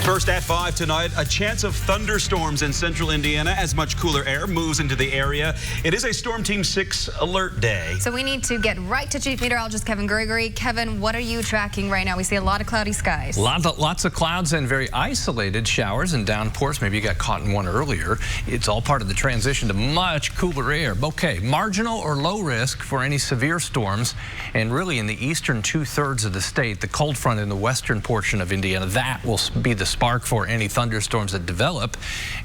First at 5 tonight, a chance of thunderstorms in central Indiana as much cooler air moves into the area. It is a Storm Team 6 alert day. So we need to get right to Chief Meteorologist Kevin Gregory. Kevin, what are you tracking right now? We see a lot of cloudy skies. Lots of clouds and very isolated showers and downpours. Maybe you got caught in one earlier. It's all part of the transition to much cooler air. Okay, marginal or low risk for any severe storms. And really in the eastern 2/3 of the state, the cold front in the western portion of Indiana, that will be the spark for any thunderstorms that develop.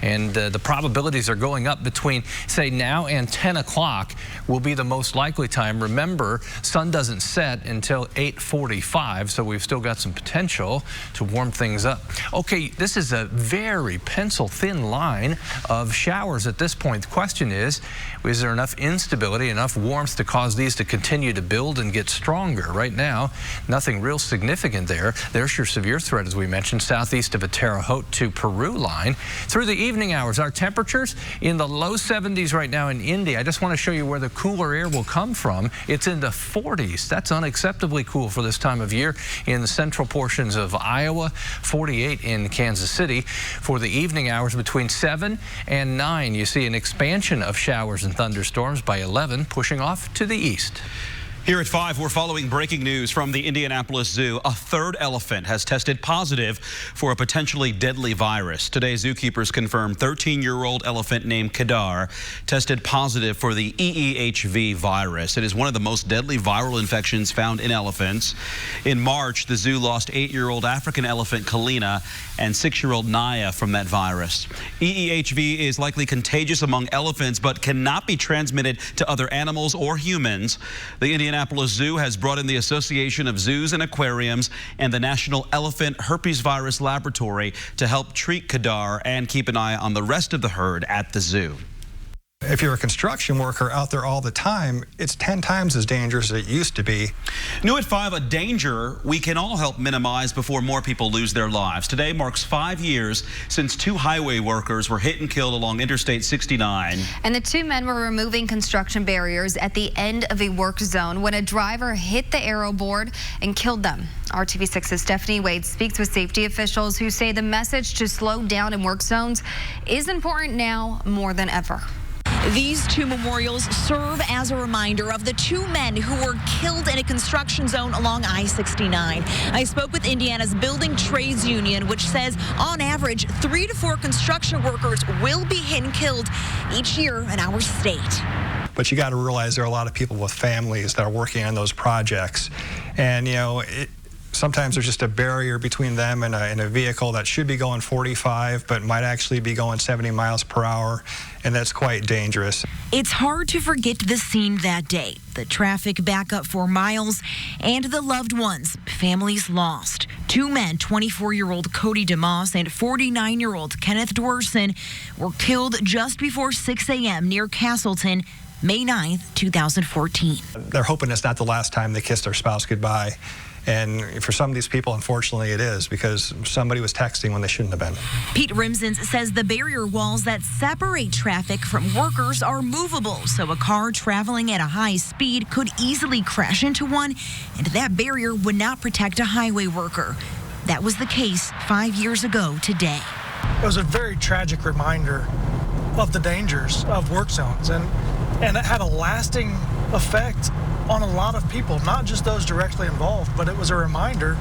And the probabilities are going up between, say, now and 10 o'clock will be the most likely time. Remember, sun doesn't set until 8:45, so we've still got some potential to warm things up. Okay, this is a very pencil-thin line of showers at this point. The question is there enough instability, enough warmth to cause these to continue to build and get stronger? Right now, nothing real significant there. There's your severe threat, as we mentioned, southeast of a Terre Haute to Peru line. Through the evening hours, our temperatures in the low 70s right now in Indy. I just want to show you where the cooler air will come from. It's in the 40s. That's unacceptably cool for this time of year in the central portions of Iowa, 48 in Kansas City. For the evening hours between 7 and 9, you see an expansion of showers and thunderstorms by 11, pushing off to the east. Here at 5, we're following breaking news from the Indianapolis Zoo. A third elephant has tested positive for a potentially deadly virus. Today, zookeepers confirmed 13-year-old elephant named Kedar tested positive for the EEHV virus. It is one of the most deadly viral infections found in elephants. In March, the zoo lost 8-year-old African elephant Kalina and 6-year-old Naya from that virus. EEHV is likely contagious among elephants, but cannot be transmitted to other animals or humans. The Indianapolis Zoo has brought in the Association of Zoos and Aquariums and the National Elephant Herpes Virus Laboratory to help treat Kedar and keep an eye on the rest of the herd at the zoo. If you're a construction worker out there all the time, it's 10 times as dangerous as it used to be. New at 5, a danger we can all help minimize before more people lose their lives. Today marks 5 years since 2 highway workers were hit and killed along Interstate 69. And the 2 men were removing construction barriers at the end of a work zone when a driver hit the aero board and killed them. RTV6's Stephanie Wade speaks with safety officials who say the message to slow down in work zones is important now more than ever. These 2 memorials serve as a reminder of the 2 men who were killed in a construction zone along I-69. I spoke with Indiana's Building Trades Union, which says on average 3 to 4 construction workers will be hit and killed each year in our state. But you got to realize there are a lot of people with families that are working on those projects. And, you know, sometimes there's just a barrier between them and a vehicle that should be going 45, but might actually be going 70 miles per hour, and that's quite dangerous. It's hard to forget the scene that day. The traffic backup for miles and the loved ones, families lost. 2 men, 24-year-old Cody DeMoss and 49-year-old Kenneth Dwerson, were killed just before 6 a.m. near Castleton, May 9th, 2014. They're hoping it's not the last time they kiss their spouse goodbye. And for some of these people, unfortunately, it is, because somebody was texting when they shouldn't have been. Pete Rimsons says the barrier walls that separate traffic from workers are movable, so a car traveling at a high speed could easily crash into one, and that barrier would not protect a highway worker. That was the case 5 years ago today. It was a very tragic reminder of the dangers of work zones, and it had a lasting effect on a lot of people, not just those directly involved, but it was a reminder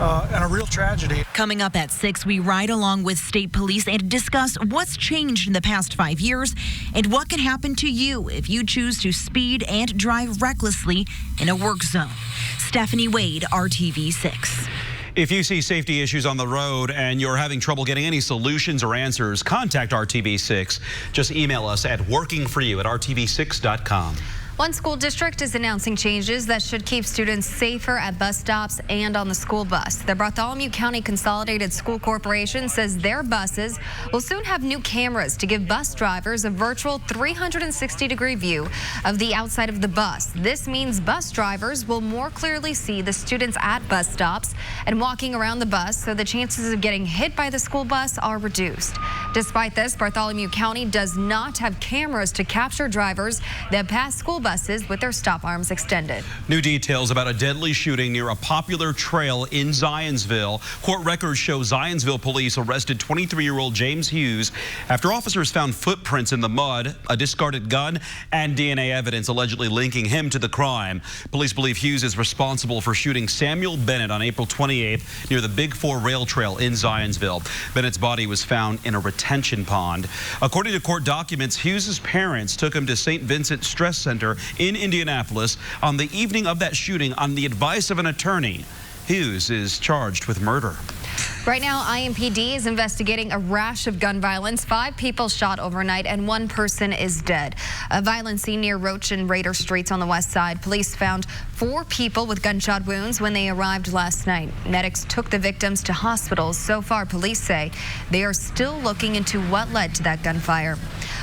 and a real tragedy. Coming up at 6, we ride along with state police and discuss what's changed in the past 5 years and what can happen to you if you choose to speed and drive recklessly in a work zone. Stephanie Wade, RTV6. If you see safety issues on the road and you're having trouble getting any solutions or answers, contact RTV6. Just email us at workingforyou@rtv6.com. One school district is announcing changes that should keep students safer at bus stops and on the school bus. The Bartholomew County Consolidated School Corporation says their buses will soon have new cameras to give bus drivers a virtual 360-degree view of the outside of the bus. This means bus drivers will more clearly see the students at bus stops and walking around the bus, so the chances of getting hit by the school bus are reduced. Despite this, Bartholomew County does not have cameras to capture drivers that pass school buses with their stop arms extended. New details about a deadly shooting near a popular trail in Zionsville. Court records show Zionsville police arrested 23-year-old James Hughes after officers found footprints in the mud, a discarded gun, and DNA evidence allegedly linking him to the crime. Police believe Hughes is responsible for shooting Samuel Bennett on April 28th near the Big 4 rail trail in Zionsville. Bennett's body was found in a retention pond. According to court documents, Hughes' parents took him to St. Vincent Stress Center in Indianapolis on the evening of that shooting on the advice of an attorney. Hughes is charged with murder. Right now, IMPD is investigating a rash of gun violence. 5 people shot overnight and 1 person is dead. A violent scene near Roach and Raider Streets on the west side. Police found 4 people with gunshot wounds when they arrived last night. Medics took the victims to hospitals. So far, police say they are still looking into what led to that gunfire.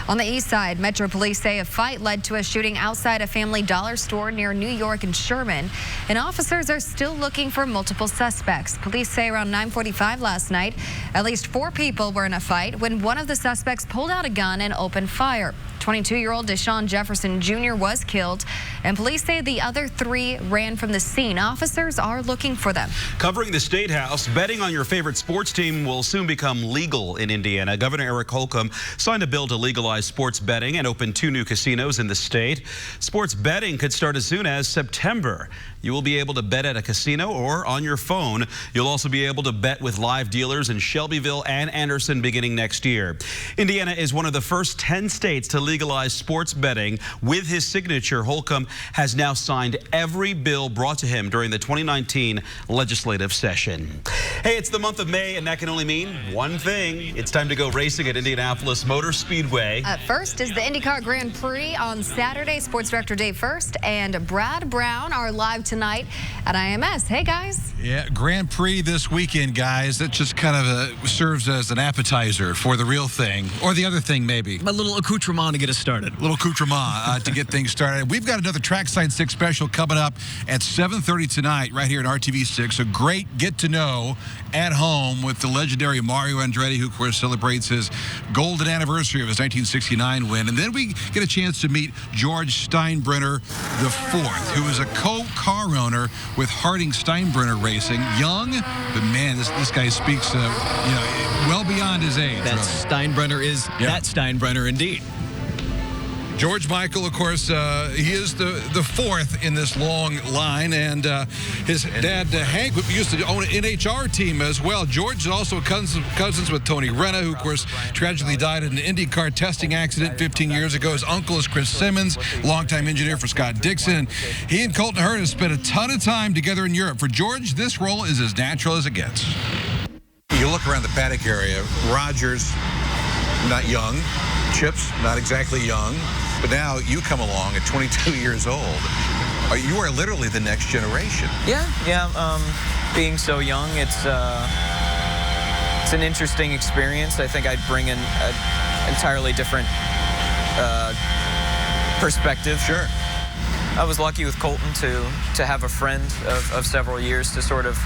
On the east side, Metro Police say a fight led to a shooting outside a Family Dollar store near New York and Sherman, and officers are still looking for multiple suspects. Police say around 9:45 last night, at least 4 people were in a fight when one of the suspects pulled out a gun and opened fire. 22-year-old Deshaun Jefferson Jr. was killed, and police say the other 3 ran from the scene. Officers are looking for them. Covering the State House, betting on your favorite sports team will soon become legal in Indiana. Governor Eric Holcomb signed a bill to legalize sports betting and open 2 new casinos in the state. Sports betting could start as soon as September. You will be able to bet at a casino or on your phone. You'll also be able to bet with live dealers in Shelbyville and Anderson beginning next year. Indiana is one of the first 10 states to legalize sports betting. With his signature, Holcomb has now signed every bill brought to him during the 2019 legislative session. Hey, it's the month of May, and that can only mean one thing. It's time to go racing at Indianapolis Motor Speedway. First is the IndyCar Grand Prix on Saturday. Sports Director Dave First and Brad Brown are live tonight at IMS. Hey, guys. Yeah, Grand Prix this weekend, guys. That just kind of serves as an appetizer for the real thing, or the other thing, maybe. A little accoutrement to get us started. A little accoutrement to get things started. We've got another Trackside 6 special coming up at 7:30 tonight right here at RTV6. A great get-to-know at home with the legendary Mario Andretti, who, of course, celebrates his golden anniversary of his 1969 win. And then we get a chance to meet George Steinbrenner IV, who is a co-car owner with Harding Steinbrenner Racing. Young, but man, this guy speaks, well beyond his age. That Steinbrenner is that Steinbrenner indeed. George Michael, of course, he is the 4th in this long line, and his dad, Hank, used to own an NHR team as well. George is also cousins with Tony Renna, who, of course, tragically died in an IndyCar testing accident 15 years ago. His uncle is Chris Simmons, longtime engineer for Scott Dixon. And he and Colton Hurd have spent a ton of time together in Europe. For George, this role is as natural as it gets. You look around the paddock area, Rogers, not young. Chips, not exactly young. But now you come along at 22 years old. You are literally the next generation. Yeah. Being so young, it's an interesting experience. I think I'd bring an entirely different perspective. Sure. I was lucky with Colton to have a friend of several years to sort of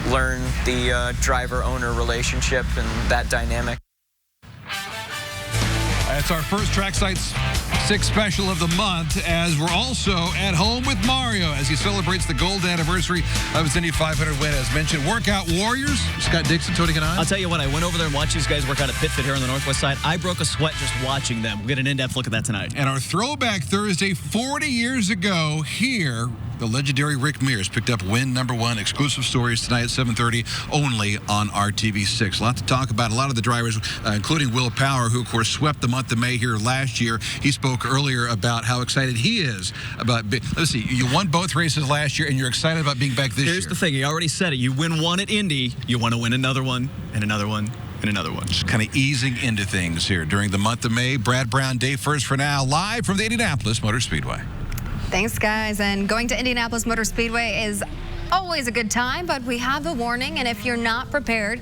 learn the driver-owner relationship and that dynamic. It's our first Trackside 6 special of the month, as we're also at home with Mario as he celebrates the gold anniversary of his Indy 500 win. As mentioned, Workout Warriors, Scott Dixon, Tony Kanai. I'll tell you what, I went over there and watched these guys work out at Pitfit here on the Northwest side. I broke a sweat just watching them. We'll get an in-depth look at that tonight. And our Throwback Thursday, 40 years ago here, the legendary Rick Mears picked up win number 1. Exclusive stories tonight at 7:30, only on RTV6. A lot to talk about. A lot of the drivers, including Will Power, who, of course, swept the month of May here last year. He spoke earlier about how excited he is about. Let's see, you won both races last year, and you're excited about being back this year. Here's the thing. He already said it. You win one at Indy, you want to win another one, and another one, and another one. Just kind of easing into things here during the month of May. Brad Brown, Dave First for now, live from the Indianapolis Motor Speedway. Thanks, guys. And going to Indianapolis Motor Speedway is always a good time, but we have a warning, and if you're not prepared,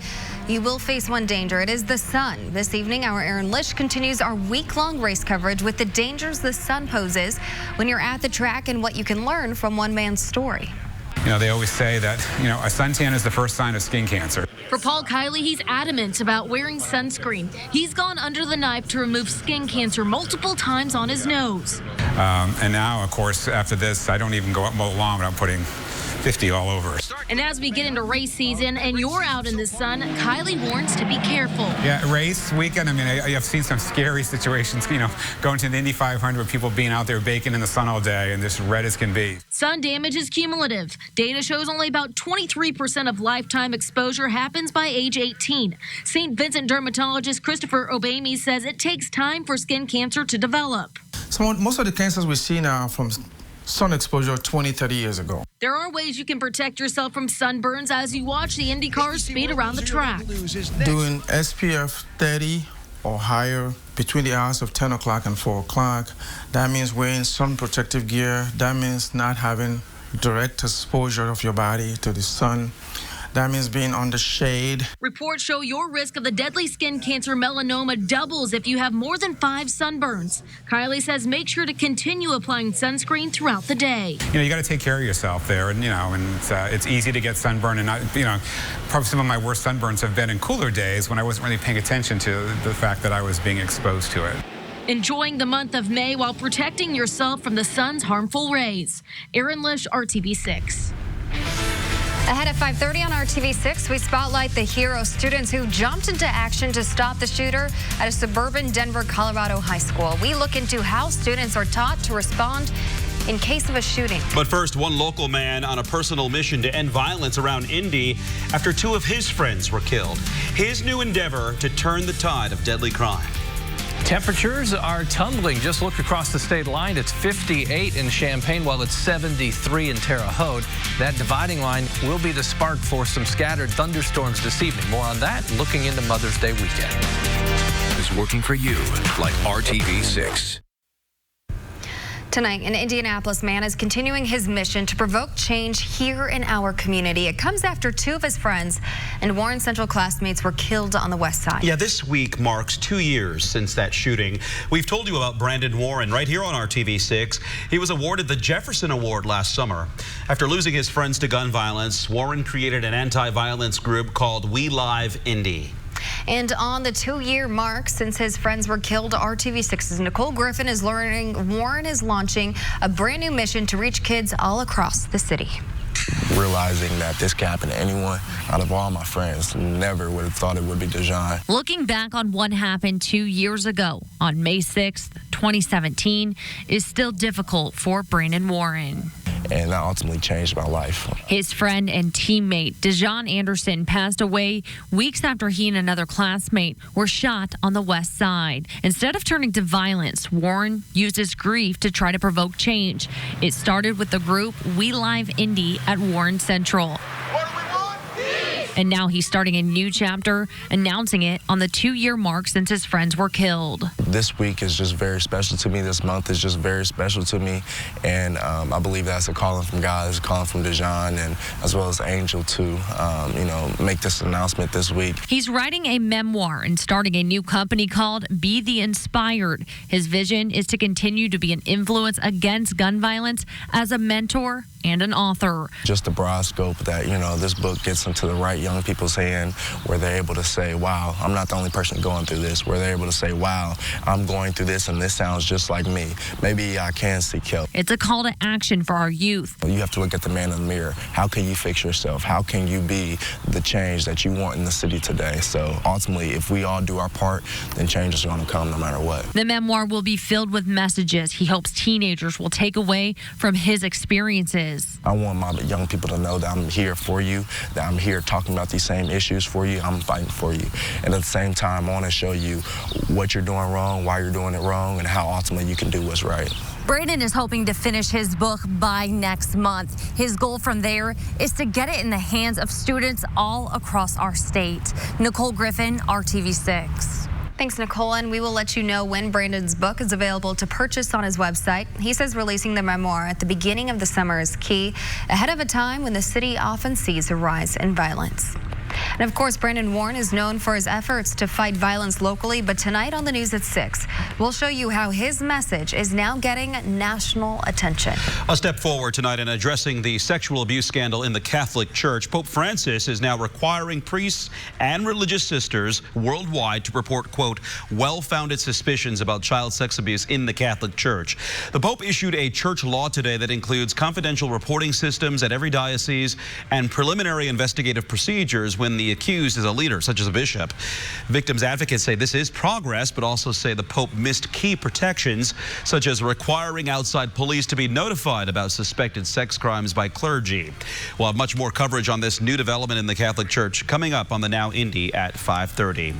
you will face one danger. It is the sun. This evening, our Aaron Lish continues our week-long race coverage with the dangers the sun poses when you're at the track and what you can learn from one man's story. They always say that, a suntan is the first sign of skin cancer. For Paul Kiley, he's adamant about wearing sunscreen. He's gone under the knife to remove skin cancer multiple times on his nose. And now, of course, after this, I don't even go up mow the lawn without putting 50 all over. And as we get into race season and you're out in the sun, Kiley warns to be careful. Yeah, race weekend, I've seen some scary situations, going to the Indy 500 with people being out there baking in the sun all day and just red as can be. Sun damage is cumulative. Data shows only about 23% of lifetime exposure happens by age 18. St. Vincent dermatologist Christopher Obamy says it takes time for skin cancer to develop. Most of the cancers we see now are from sun exposure 20, 30 years ago. There are ways you can protect yourself from sunburns as you watch the Indy cars speed around the track. Doing SPF 30 or higher between the hours of 10 o'clock and 4 o'clock. That means wearing sun protective gear. That means not having direct exposure of your body to the sun. That means being under shade. Reports show your risk of the deadly skin cancer melanoma doubles if you have more than 5 sunburns. Kiley says make sure to continue applying sunscreen throughout the day. You got to take care of yourself there, and it's easy to get sunburn, and probably some of my worst sunburns have been in cooler days when I wasn't really paying attention to the fact that I was being exposed to it. Enjoying the month of May while protecting yourself from the sun's harmful rays. Erin Lish, RTV6. Ahead at 5:30 on RTV6, we spotlight the hero students who jumped into action to stop the shooter at a suburban Denver, Colorado high school. We look into how students are taught to respond in case of a shooting. But first, one local man on a personal mission to end violence around Indy after 2 of his friends were killed. His new endeavor to turn the tide of deadly crime. Temperatures are tumbling. Just look across the state line. It's 58 in Champaign, while it's 73 in Terre Haute. That dividing line will be the spark for some scattered thunderstorms this evening. More on that looking into Mother's Day weekend. Is working for you like RTV6. Tonight, an Indianapolis man is continuing his mission to provoke change here in our community. It comes after 2 of his friends and Warren Central classmates were killed on the west side. Yeah, this week marks 2 years since that shooting. We've told you about Brandon Warren right here on RTV6. He was awarded the Jefferson Award last summer. After losing his friends to gun violence, Warren created an anti-violence group called We Live Indy. And on the 2-year mark since his friends were killed, RTV6's Nicole Griffin is learning Warren is launching a brand new mission to reach kids all across the city. Realizing that this could happen to anyone, out of all my friends, never would have thought it would be Dejan. Looking back on what happened 2 years ago on May 6th, 2017 is still difficult for Brandon Warren. And that ultimately changed my life. His friend and teammate, Dejan Anderson, passed away weeks after he and another classmate were shot on the west side. Instead of turning to violence, Warren used his grief to try to provoke change. It started with the group We Live Indy at Warren Central. And now he's starting a new chapter, announcing it on the 2-year mark since his friends were killed. This week is just very special to me. This month is just very special to me. And I believe that's a calling from God. It's a calling from Dejan, and as well as Angel to, make this announcement this week. He's writing a memoir and starting a new company called Be the Inspired. His vision is to continue to be an influence against gun violence as a mentor and an author. Just the broad scope that, this book gets into the right young people's hand where they're able to say, wow, I'm not the only person going through this, where they're able to say, wow, I'm going through this and this sounds just like me. Maybe I can seek help. It's a call to action for our youth. You have to look at the man in the mirror. How can you fix yourself? How can you be the change that you want in the city today? So ultimately, if we all do our part, then change is going to come no matter what. The memoir will be filled with messages he hopes teenagers will take away from his experiences. I want my young people to know that I'm here for you, that I'm here talking about these same issues for you, I'm fighting for you. And at the same time, I want to show you what you're doing wrong, why you're doing it wrong, and how ultimately you can do what's right. Brandon is hoping to finish his book by next month. His goal from there is to get it in the hands of students all across our state. Nicole Griffin, RTV6. Thanks, Nicole, and we will let you know when Brandon's book is available to purchase on his website. He says releasing the memoir at the beginning of the summer is key, ahead of a time when the city often sees a rise in violence. And of course, Brandon Warren is known for his efforts to fight violence locally, but tonight on the news at 6, We'll show you how his message is now getting national attention. A step forward tonight in addressing the sexual abuse scandal in the Catholic Church. Pope Francis is now requiring priests and religious sisters worldwide to report, quote, well-founded suspicions about child sex abuse in the Catholic Church. The Pope issued a church law today that includes confidential reporting systems at every diocese and preliminary investigative procedures when the accused is a leader, such as a bishop. Victims advocates say this is progress, but also say the Pope missed key protections, such as requiring outside police to be notified about suspected sex crimes by clergy. We'll have much more coverage on this new development in the Catholic Church coming up on the Now Indy at 5:30.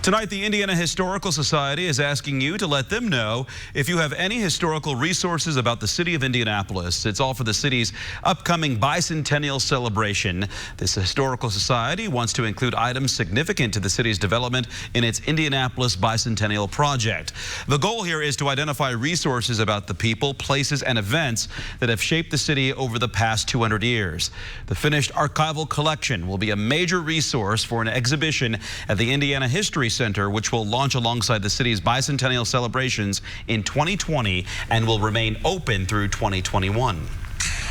Tonight, the Indiana Historical Society is asking you to let them know if you have any historical resources about the city of Indianapolis. It's all for the city's upcoming bicentennial celebration. This Historical Society wants to include items significant to the city's development in its Indianapolis Bicentennial Project. The goal here is to identify resources about the people, places, and events that have shaped the city over the past 200 years. The finished archival collection will be a major resource for an exhibition at the Indiana History Center, which will launch alongside the city's bicentennial celebrations in 2020 and will remain open through 2021.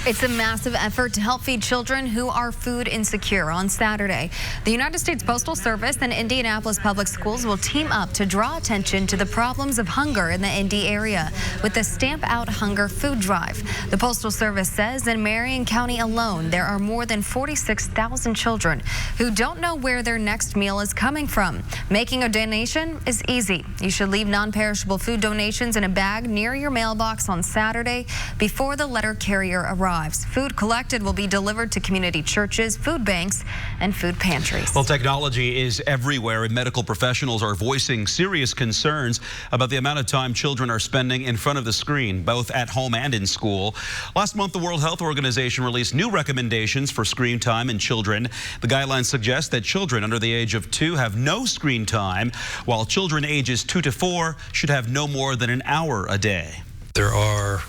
It's a massive effort to help feed children who are food insecure. On Saturday, the United States Postal Service and Indianapolis Public Schools will team up to draw attention to the problems of hunger in the Indy area with the Stamp Out Hunger food drive. The Postal Service says in Marion County alone, there are more than 46,000 children who don't know where their next meal is coming from. Making a donation is easy. You should leave non-perishable food donations in a bag near your mailbox on Saturday before the letter carrier arrives. Food collected will be delivered to community churches, food banks, and food pantries. Well, technology is everywhere, and medical professionals are voicing serious concerns about the amount of time children are spending in front of the screen, both at home and in school. Last month, the World Health Organization released new recommendations for screen time in children. The guidelines suggest that children under the age of 2 have no screen time, while children ages 2 to 4 should have no more than an hour a day. There are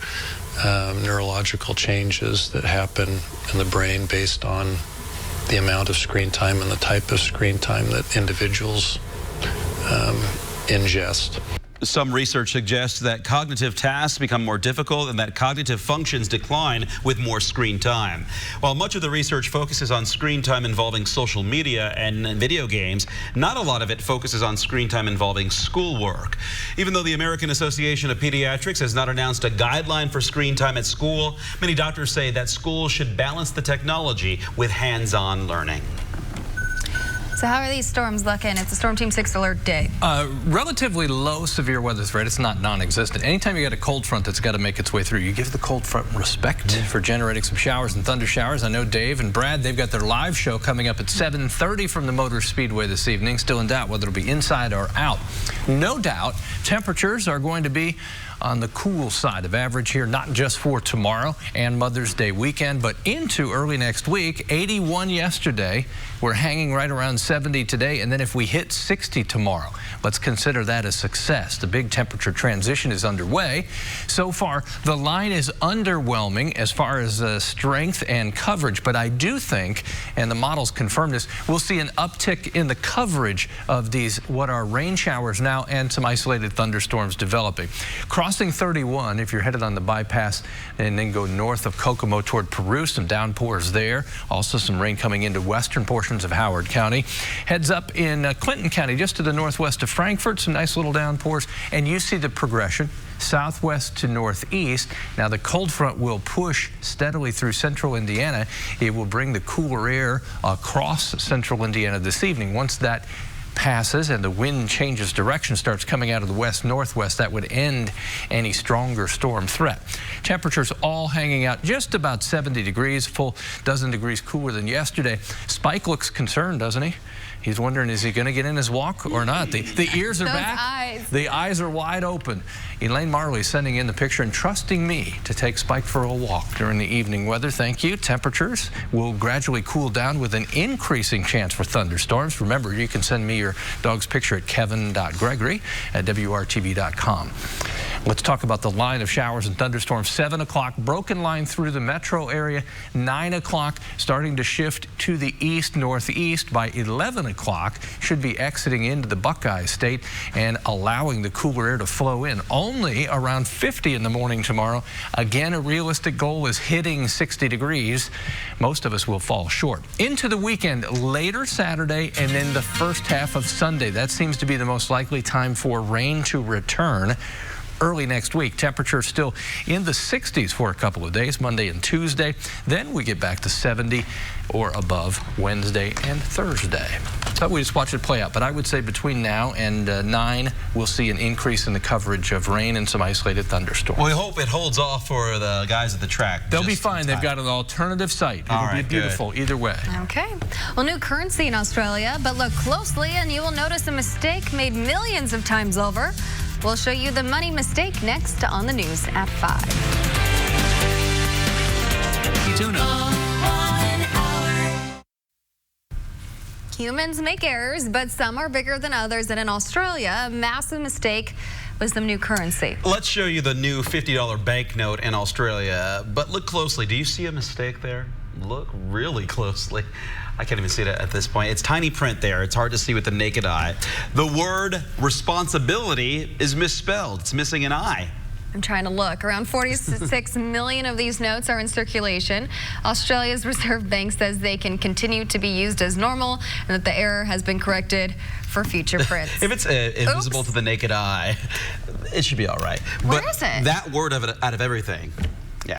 neurological changes that happen in the brain based on the amount of screen time and the type of screen time that individuals ingest. Some research suggests that cognitive tasks become more difficult and that cognitive functions decline with more screen time. While much of the research focuses on screen time involving social media and video games, not a lot of it focuses on screen time involving schoolwork. Even though the American Association of Pediatrics has not announced a guideline for screen time at school, many doctors say that schools should balance the technology with hands-on learning. So how are these storms looking? It's a Storm Team 6 alert day. Relatively low severe weather threat. It's not non-existent. Anytime you get a cold front that's got to make its way through, you give the cold front respect for generating some showers and thunder showers. I know Dave and Brad, they've got their live show coming up at 7:30 from the Motor Speedway this evening. Still in doubt whether it'll be inside or out. No doubt temperatures are going to be on the cool side of average here, not just for tomorrow and Mother's Day weekend, but into early next week. 81 yesterday. We're hanging right around 70 today, and then if we hit 60 tomorrow, let's consider that a success. The big temperature transition is underway. So far, the line is underwhelming as far as strength and coverage, but I do think, and the models confirm this, we'll see an uptick in the coverage of these, what are rain showers now, and some isolated thunderstorms developing. Crossing 31, if you're headed on the bypass and then go north of Kokomo toward Peru, some downpours there. Also some rain coming into western portions of Howard County. Heads up in Clinton County, just to the northwest of Frankfort, some nice little downpours, and you see the progression southwest to northeast. Now the cold front will push steadily through central Indiana. It will bring the cooler air across central Indiana this evening. Once that passes and the wind changes direction, starts coming out of the west-northwest, that would end any stronger storm threat. Temperatures all hanging out just about 70 degrees, full dozen degrees cooler than yesterday. Spike looks concerned, doesn't he? He's wondering, is he going to get in his walk or not? The ears are back. Eyes. The eyes are wide open. Elaine Marley sending in the picture and trusting me to take Spike for a walk during the evening weather. Thank you. Temperatures will gradually cool down with an increasing chance for thunderstorms. Remember, you can send me your dog's picture at kevin.gregory@wrtv.com. Let's talk about the line of showers and thunderstorms. 7 o'clock, broken line through the metro area. 9 o'clock, starting to shift to the east-northeast. By 11 o'clock, should be exiting into the Buckeye State and allowing the cooler air to flow in. Only around 50 in the morning tomorrow. Again, a realistic goal is hitting 60 degrees. Most of us will fall short. Into the weekend, later Saturday and then the first half of Sunday. That seems to be the most likely time for rain to return. Early next week, temperatures still in the 60s for a couple of days, Monday and Tuesday. Then we get back to 70 or above Wednesday and Thursday. So we just watch it play out. But I would say between now and 9, we'll see an increase in the coverage of rain and some isolated thunderstorms. We hope it holds off for the guys at the track. They'll be fine. They've got an alternative site. It'll be beautiful either way. Okay. Well, new currency in Australia, but look closely and you will notice a mistake made millions of times over. We'll show you the money mistake next on the news at 5. Humans make errors, but some are bigger than others. And in Australia, a massive mistake was some new currency. Let's show you the new $50 banknote in Australia. But look closely. Do you see a mistake there? Look really closely. I can't even see it at this point. It's tiny print there. It's hard to see with the naked eye. The word responsibility is misspelled. It's missing an I. I'm trying to look. Around 46 million of these notes are in circulation. Australia's Reserve Bank says they can continue to be used as normal and that the error has been corrected for future prints. If it's invisible to the naked eye, it should be all right. Where is it? That word out of everything